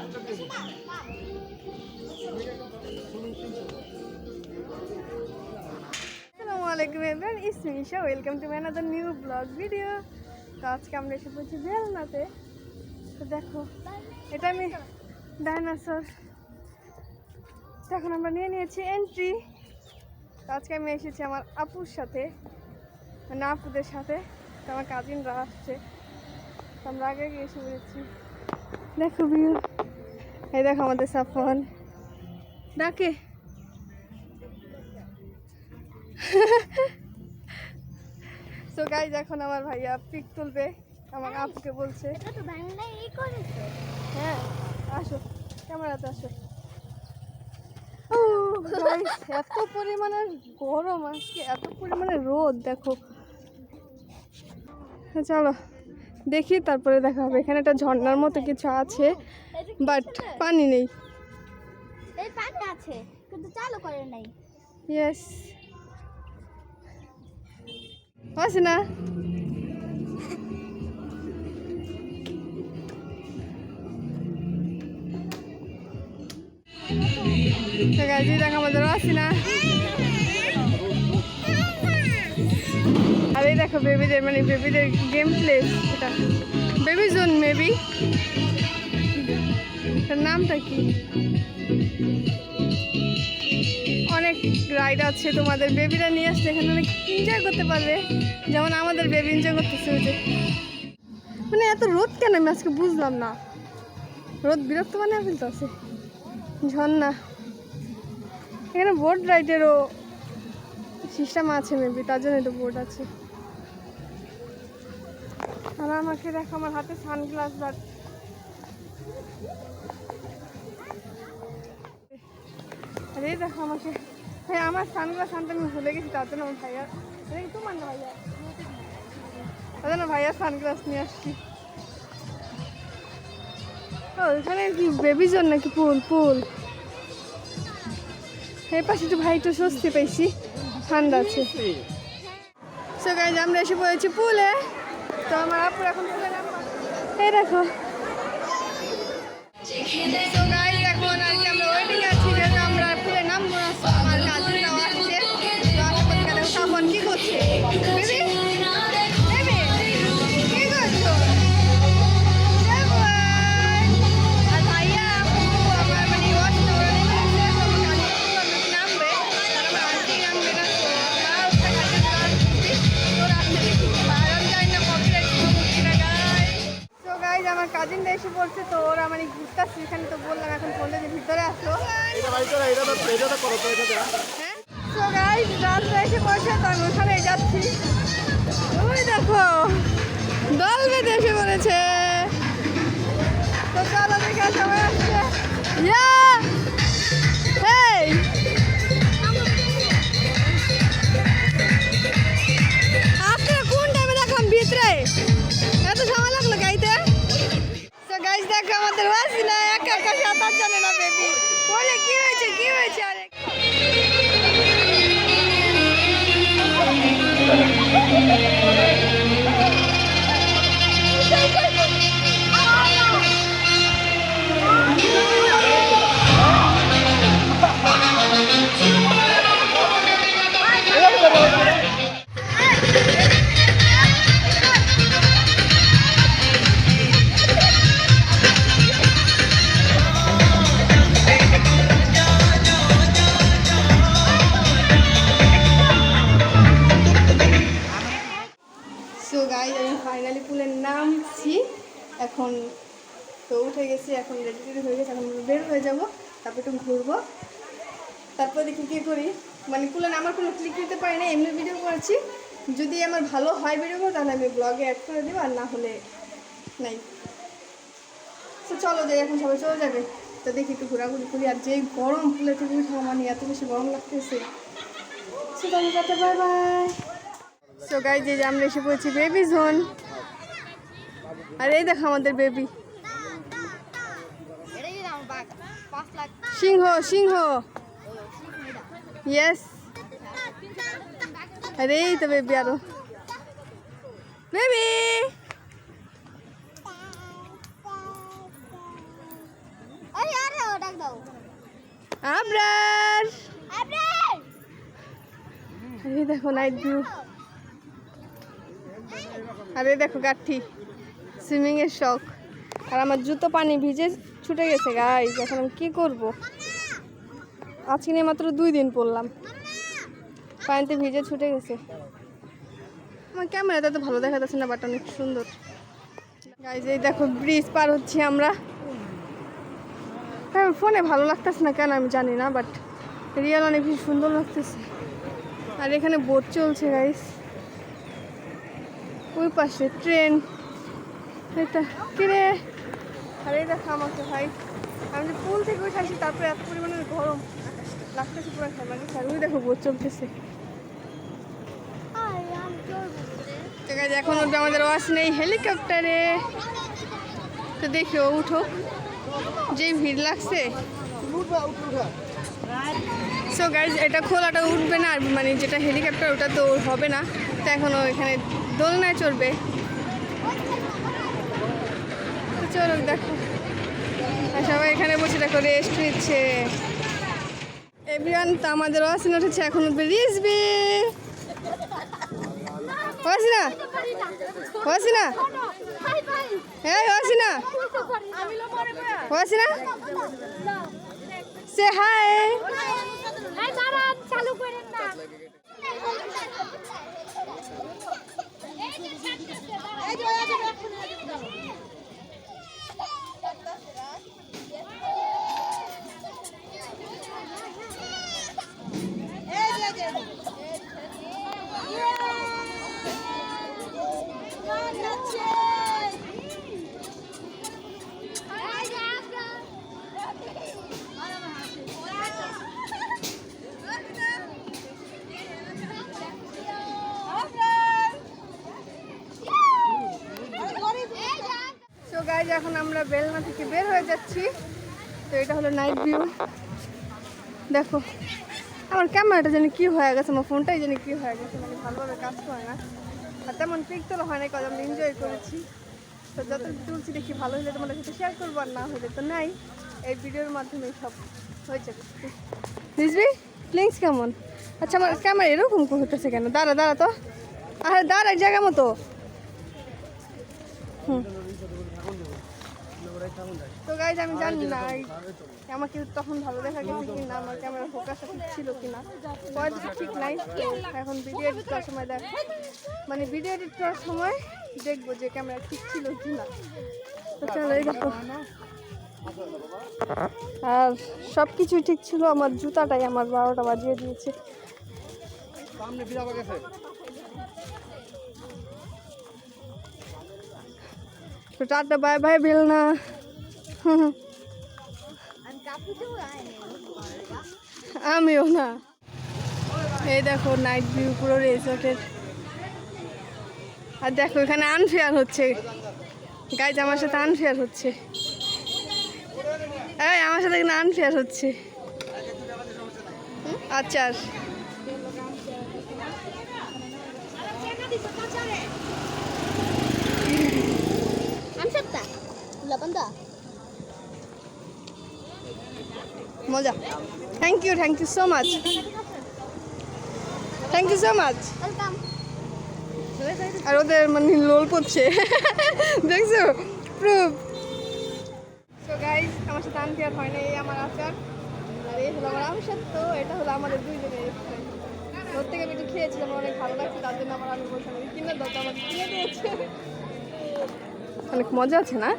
Assalamualaikum everyone, it's Misha. Welcome to another new vlog video. তো আজকে আমরা এসে পড়ছি বেলনাতে। তো দেখো এটা আমি ডাইনোসর, এখন আমরা নিয়ে নিয়েছি এন্ট্রি। তো আজকে আমি এসেছি আমার আপুর সাথে, মানে আপুদের সাথে। তো আমার কাজিনরা আসছে, তো আমরা আগে গিয়ে এসে পড়েছি। দেখো ভিউ, এই দেখো আমাদের সাফন ডাকে। সো গাইজ এখন আমার ভাইয়া পিক তুলবে, আমার আপুকে বলছে। হ্যাঁ আসো, ক্যামেরাতে আসো। ও গাইজ, এত পরিমাণে গরম আজকে, এত পরিমাণে রোদ দেখো। চলো দেখি, তারপরে দেখা হবে। এখানে একটা ঝর্ণার মতো কিছু আছে, বাট পানি নেই। এই পানি আছে কিন্তু চালু করে নাই। ইয়েস, আছে না? দেখ আমাদের আছে না। আর এই দেখো বেবিদের, মানে বেবিদের গেম প্লেস, এটা বেবি জোন মেবি। তার নামটা কি? অনেক রাইড আছে, তোমাদের বেবিরা নিয়ে আসলে এখানে অনেক এনজয় করতে পারবে, যেমন আমাদের বেবি এনজয় করতেছে। ওই যে মানে এত রোদ কেন আমি আজকে বুঝলাম না। রোদ বিরক্ত মানে ফেলতে আছে। ঝর্ণা, এখানে বোট রাইডেরও সিস্টেম আছে মেবি, তার জন্য একটু বোট আছে। আর আমাকে দেখো আমার হাতে সানগ্লাস, বাট আরে দেখো আমাকে, ভাই আমার সানগ্লাস আনতে আমি ভুলে গেছি, তার জন্য আমার ভাইয়া, তোমার না ভাইয়া, তার জন্য ভাইয়া সানগ্লাস নিয়ে আসছি। ও এখানে কি বেবি জোন নাকি পুল? পুল এই পাশে একটু ভাই একটু স্বস্তি পেয়েছি, ঠান্ডা আছে। সো গাইজ আমরা এসে পড়েছি পুলে। তো আমার আপুর এখন পুলে নামবো, এই দেখো। সো গাইজ এখন আর কি আমরা ওয়েটিং আছি, যেহেতু আমরা পুলে নামবো না। আমার কাজিনরাও আসছে, তো আশা করি দেখো সাফন কি করছে। বেবি বেবি কি করছো? আর ভাইয়া আপু আমার মানে ওয়াশ ওরা নেমে গেছে, তো আমার কাজিন নামবে, আর আমার আন্টি নামবে না। তো আমরা ওরা আসছে দেখি, বাইরে যাই না কপিরাইট করছি না গাইজ। তো গাইজ আমার কাজিনরা এসে পড়ছে, তো ওরা মানে ঘুরতেছে এখানে। তো বললাম এখন বললে যে ভিতরে আসো। হ্যাঁ তো গাইজ রাতটা এসে পড়ছে, তো আমি ওখানে যাচ্ছি। ওই দেখো দল বেঁধে এসে পড়েছে। তো চলো দেখে সবাই আসছে। হেই আপনারা কোন টাইমে দেখলাম ভিতরে, এত সময় লাগলো গাইতে? তো গাইজ দেখো আমাদের ওয়াসিলা একা একা সাঁতার জানে না বেবি। বলে কি হয়েছে কি হয়েছে? আরে সো গাইজ আমি ফাইনালি পুলে নামছি এখন। তো উঠে গেছি, এখন রেডি রেডি হয়ে গেছে, এখন বের হয়ে যাব, তারপর একটু ঘুরবো, তারপর দেখি কী করি। মানে পুলে আমার কোনো ক্লিক দিতে পারি না, এমনি ভিডিও করেছি। যদি আমার ভালো হয় ভিডিও তাহলে আমি ব্লগে অ্যাড করে দেবো, আর না হলে নাই। তো চলো যাই, এখন সবাই চলে যাবে। তো দেখি একটু ঘোরাঘুরি করি। আর যেই গরম, পুলে থেকে উঠে মানে এত বেশি গরম লাগতেছে। সো তাহলে tata, bye bye. So guys এই যে আমরা এসে পড়েছি বেবি জোন। আর এই দেখো আমাদের বেবি সিংহ, সিংহ। ইয়েস, আরে এই তো বেবি, আরো বেবি। আবরার আরে দেখো নাইট ভিউ, আরে দেখো গাঠি সুইমিং এর শখ। আর আমার জুতো পানি ভিজে ছুটে গেছে গাইস, এখন আমি কি করব? আজকে নিয়ে মাত্র 2 দিন পরলাম, পানিতে ভিজে ছুটে গেছে। আমার ক্যামেরাতে তো ভালো দেখা যাচ্ছে না, বাট অনেক সুন্দর গাইস। এই দেখো ব্রিজ পার হচ্ছি আমরা। ফোনে ভালো লাগতেছে না কেন আমি জানি না, বাট রিয়েল অনেক বেশি সুন্দর লাগতেছে। আর এখানে বোট চলছে গাইস, ওই পাশে ট্রেন। এটা কিরে, আরে দেখো আমাকে ভাই, আমি যে পুল থেকে উঠে আসি তারপরে এত পরিমাণে গরম লাগতেছে, পুরো খেলা গেছে। আর ওই দেখো বোট চলতেছে। ঠিক আছে, এখন উঠবে আমাদের ওয়াশ নেই হেলিকপ্টারে, তো দেখি ও উঠো, যেই ভিড় লাগছে। সো গাইজ এটা খোলাটা উঠবে না, আর মানে যেটা হেলিকপ্টার ওটা তো হবে না, তো এখনও এখানে দোলনায় চড়বে। তো চলো দেখো, আর সবাই এখানে বসে দেখো রেস্ট নিচ্ছে। এভরিওয়ান, তো আমাদের ওয়াসিন উঠেছে, এখন উঠবে রিজবি। ওয়াসিনা, ওয়াসিনা, হ্যাঁ ওয়াসিনা, ওয়াসিনা সে হাই। চালু করেন না। সো গাইজ এখন আমরা বেলনা থেকে বের হয়ে যাচ্ছি। তো এটা হলো নাইট ভিউ। দেখো আমার ক্যামেরাটা জানি কি হয়ে গেছে, আমার ফোনটাই জানি কি হয়ে গেছে, মানে ভালোভাবে কাজ করে না, আর তেমন পিক তোলা হয় না, কাজ আমরা এনজয় করেছি। তো যত তুলছি দেখি ভালো হলে তোমাদের সাথে শেয়ার করবো, আর না হলে তো নাই, এই ভিডিওর মাধ্যমে সব হয়ে যাবে। বুঝবি ফিলিংস কেমন? আচ্ছা আমার ক্যামেরা এরকম হতেছে কেন? দাঁড়া দাঁড়া তো, আরে দাঁড়া এক জায়গা মতো। তো গাইজ আমি জানি না আমাকে তখন ভালো দেখা গেছে কি না, আমার ক্যামেরা ফোকাসটা ঠিক ছিল কি না, পয়েন্টটা ঠিক নাই। এখন ভিডিও এডিট করার সময় মানে ভিডিও এডিট করার সময় দেখবো যে ক্যামেরা ঠিক ছিল কি না। তো চলো এই দেখো, আর সব কিছুই ঠিক ছিল, আমার জুতাটাই আমার 12টা বাজিয়ে দিয়েছে। তো টাটা বাই বাই বেলনা। আমিও না। এই দেখো নাইট ভিউ পুরো রিসোর্টের, আর দেখো এখানে আনফেয়ার হচ্ছে গাইজ, আমার সাথে আনফেয়ার হচ্ছে, এই আমার সাথে এখানে আনফেয়ার হচ্ছে। আচ্ছা মজা, thank you so much, thank you so much. আর ওদের মানে লোল পড়ছে দেখছো, প্রুফ। সো গাইজ আমার সাথে আনফেয়ার হয় না, এই আমার আচার, আর এই হলো আমার আমসার। তো এটা হলো আমাদের দুইজনের, ওর থেকে আমি একটু খেয়েছিলাম, অনেক ভালো লাগছে, তার জন্য আমি বলছিলাম কিনে দাও, তো আমাকে কিনে দিয়েছে। অনেক মজা আছে না?